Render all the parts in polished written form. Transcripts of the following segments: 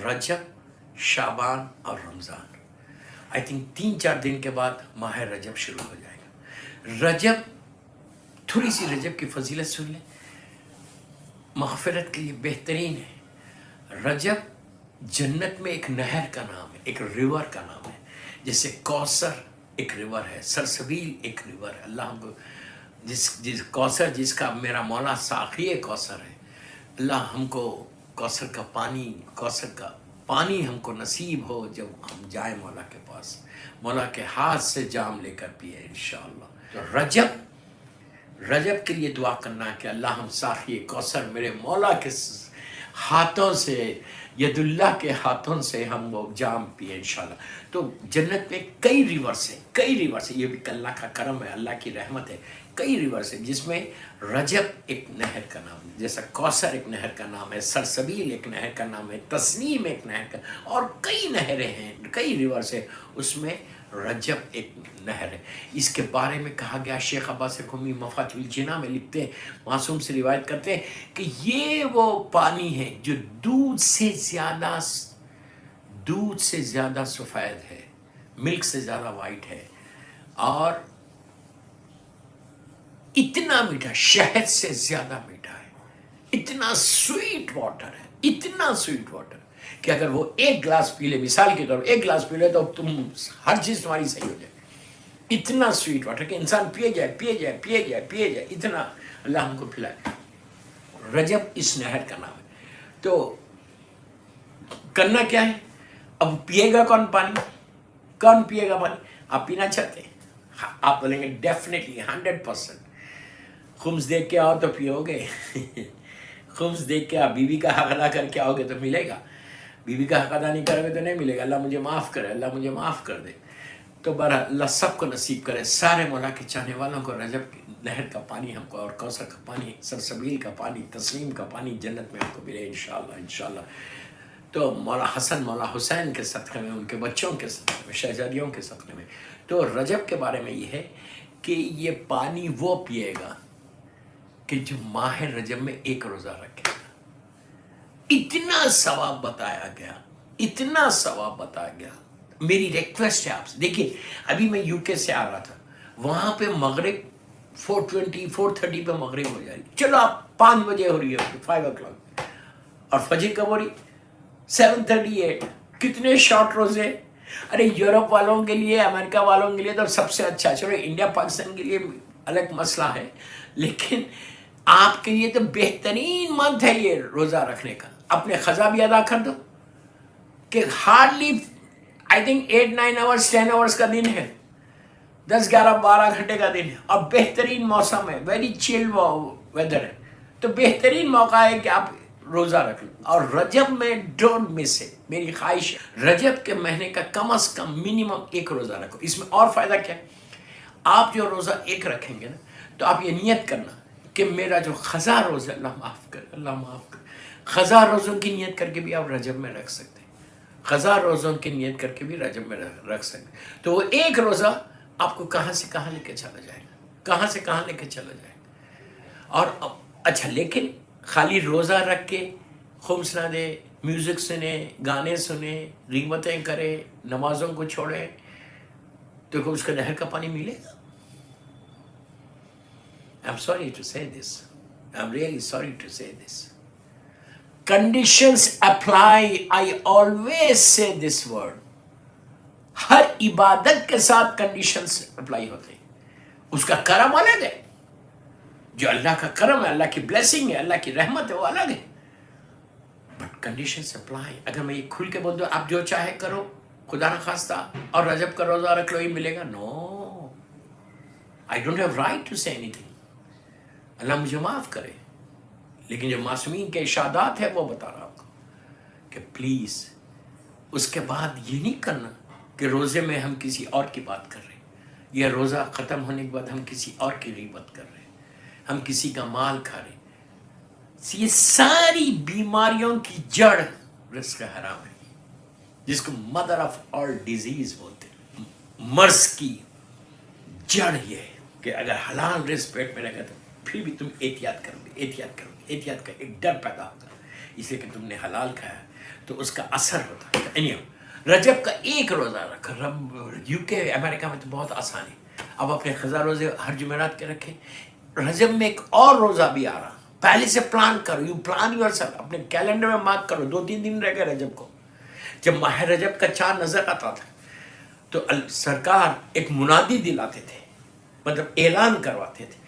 रजब, शाबान और Ramzan, I think 3-4 दिन के बाद माह रजब शुरू हो जाएगा। रजब, थोड़ी सी रजब की फजीलत सुन लें, मग़फ़िरत के लिए बेहतरीन है। रजब जन्नत में एक नहर का नाम है, एक रिवर का नाम है। जैसे कौसर एक रिवर है, सरसबील एक रिवर है। अल्लाह हमको जिस कौसर, जिसका मेरा मौला साक़ी कौसर है, अल्लाह हमको कौसर का पानी हमको नसीब हो जब हम जाए मौला के पास, मौला के हाथ से जाम लेकर पिए इंशाअल्लाह। तो रजब के लिए दुआ करना है कि अल्लाह हम साक़ी कौसर मेरे मौला के हाथों से, यदुल्लाह के हाथों से हम वो जाम पिए इंशाल्लाह। तो जन्नत में कई रिवर्स है, ये भी अल्लाह का करम है, अल्लाह की रहमत है। कई रिवर्स है जिसमें रजब एक नहर का नाम है, जैसा कौसर एक नहर का नाम है, सरसबील एक नहर का नाम है, तस्नीम एक नहर का, और कई नहरें हैं, कई रिवर्स है, उसमें रजब एक नहर है। इसके बारे में कहा गया, शेख अब्बास क़ुमी मफ़ातिहुल जिना में लिखते हैं, मासूम से रिवायत करते हैं कि ये वो पानी है जो दूध से ज़्यादा सफ़ेद है, मिल्क से ज़्यादा वाइट है, और इतना मीठा, शहद से ज़्यादा मीठा है, इतना स्वीट वाटर है, इतना स्वीट वाटर कि अगर वो एक गिलास पी ले, मिसाल के तौर पर एक गिलास पी ले तो तुम हर चीज़ तुम्हारी सही हो जाए। इतना स्वीट वाटर कि इंसान पिए जाए, इतना अल्लाह हमको पिलाए। रजब इस नहर का नाम है। तो करना क्या है, अब पिएगा कौन पिएगा पानी? आप पीना चाहते हैं? हाँ, आप बोलेंगे डेफिनेटली 100%। खुम्स देख के आओ तो पियोगे खुम्स देख के आप बीवी का हक अदा करके आओगे तो मिलेगा, बीवी का हक अदा नहीं करोगे तो नहीं मिलेगा। अल्लाह मुझे माफ़ करे, अल्लाह मुझे माफ़ कर दे। तो बहरहाल अल्लाह सबको नसीब करे, सारे मौला के चाहने वालों को रजब की नहर का पानी हमको, और कौसर का पानी, सरसबील का पानी, तस्नीम का पानी जन्नत में हमको मिले इंशाअल्लाह। तो मौला हसन, मौला हुसैन के सदक़े में, उनके बच्चों के सदक़े में, शहजादियों के सदक़े में। तो रजब के बारे में ये है कि ये पानी वो पिएगा कि जो माह रजब में एक रोज़ा रखेगा। इतना सवाब बताया गया। मेरी रिक्वेस्ट है आपसे, देखिए अभी मैं यूके से आ रहा था, वहाँ पे मगरिब 4:30 पे मगरिब हो जाएगी, चलो आप 5 बजे हो रही है, 5 o'clock, और फजर कब हो रही? 7:38। कितने शॉर्ट रोजे! अरे यूरोप वालों के लिए, अमेरिका वालों के लिए तो सबसे अच्छा, चलो इंडिया पाकिस्तान के लिए अलग मसला है, लेकिन आपके लिए तो बेहतरीन मंथ है ये रोज़ा रखने का। अपने ख़ज़ा भी अदा कर दो कि hardly I think 8-9 hours 10 hours का दिन है, 10-11-12 घंटे का दिन है, और बेहतरीन मौसम है, वेरी चिल वेदर है। तो बेहतरीन मौका है कि आप रोज़ा रख लो। और रजब में डोंट मिस इट, मेरी ख्वाहिश है रजब के महीने का कम अज़ कम मिनिमम एक रोज़ा रखो। इसमें और फ़ायदा क्या है, आप जो रोज़ा एक रखेंगे ना, तो आप ये नियत करना कि मेरा जो ख़ज़ा रोज़ा, अल्लाह माफ़ कर। ख़ज़ा रोज़ों की नियत करके भी आप रजब में रख सकते हैं, ख़ज़ा रोज़ों की नियत करके भी रजब में रख सकते हैं। तो वो एक रोज़ा आपको कहाँ से कहाँ लेके चला जाएगा, और अच्छा, लेकिन खाली रोज़ा रख के खुम्स ना दे, म्यूज़िक सुने, गाने सुने, ग़ीबतें करे, नमाज़ों को छोड़े, तो क्या उसका नहर का पानी मिलेगा? I'm sorry to say this. I'm really sorry to say this. Conditions apply. I always say this word. हर इबादत के साथ कंडीशंस अप्लाई होते हैं। उसका करम अलग है, जो अल्लाह का करम है, अल्लाह की ब्लेसिंग है, अल्लाह की रहमत है, वो अलग है, बट कंडीशंस अप्लाई। अगर मैं ये खुल के बोल दूँ आप जो चाहे करो, खुदा न खास्ता, और रजब का रोज़ा रख लो, ये मिलेगा? No, I don't have right to say anything. Allah मुझे माफ़ करे, लेकिन जो मासूमीन के इशादात है वो बता रहा हूँ कि प्लीज़ उसके बाद ये नहीं करना कि रोज़े में हम किसी और की बात कर रहे हैं, या रोज़ा ख़त्म होने के बाद हम किसी और की ग़ीबत कर रहे हैं, हम किसी का माल खा रहे हैं। ये सारी बीमारियों की जड़ रिस्क हराम है, जिसको मदर ऑफ ऑल डिजीज़ बोलते हैं। मर्ज़ की जड़ ये है कि अगर हलाल रिस्क पेट में रहेगा तो फिर भी तुम एहतियात करोगे, एक डर पैदा होगा, इसलिए कि तुमने हलाल खाया। تو اس کا اثر ہوتا ہے. رجب کا ایک روزہ رکھ. UK امریکہ میں تو بہت آسان ہے. اب اپنے قضا روزے ہر جمعرات کے رکھیں. رجب میں ایک اور روزہ بھی آ رہا, پہلے سے پلان کرو. یو پلان یور سیلف, اپنے کیلنڈر میں مارک کرو. 2-3 دن رہ گئے رجب کو. جب ماہ رجب کا چاند نظر آتا تھا تو سرکار ایک منادی دلاتے تھے, مطلب اعلان کرواتے تھے.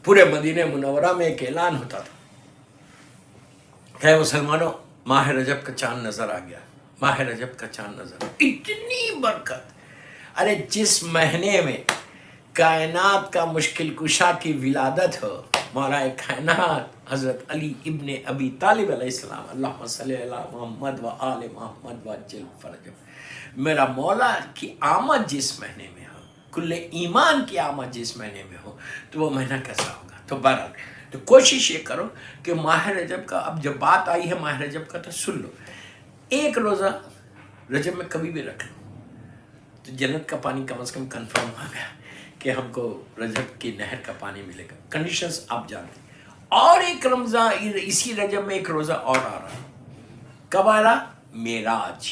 پورے مدینہ منورہ میں ایک اعلان ہوتا تھا کہ مسلمانوں ماہ رجب کا چاند نظر آ گیا, ماہ رجب کا چاند نظر. اتنی برکت. ارے جس مہینے میں کائنات کا مشکل کشا کی ولادت ہو, مولا کائنات حضرت علی ابن ابی طالب علیہ السلام, اللہم صلی علی محمد و آل محمد وعجل فرجہ, میرا مولا کی آمد جس مہینے میں ہو, کل ایمان کی آمد جس مہینے میں ہو, تو وہ مہینہ کیسا ہوگا. تو بہرحال تو کوشش یہ کرو کہ ماہ رجب کا, اب جب بات آئی ہے ماہ رجب کا تو سن لو, ایک روزہ رجب میں کبھی بھی رکھ لو تو جنت کا پانی کم از کم کنفرم ہو گیا کہ ہم کو رجب کی نہر کا پانی ملے گا. کنڈیشنز آپ جانتے ہیں. اور ایک رمضان اسی رجب میں ایک روزہ اور آ رہا. کب آ رہا؟ معراج.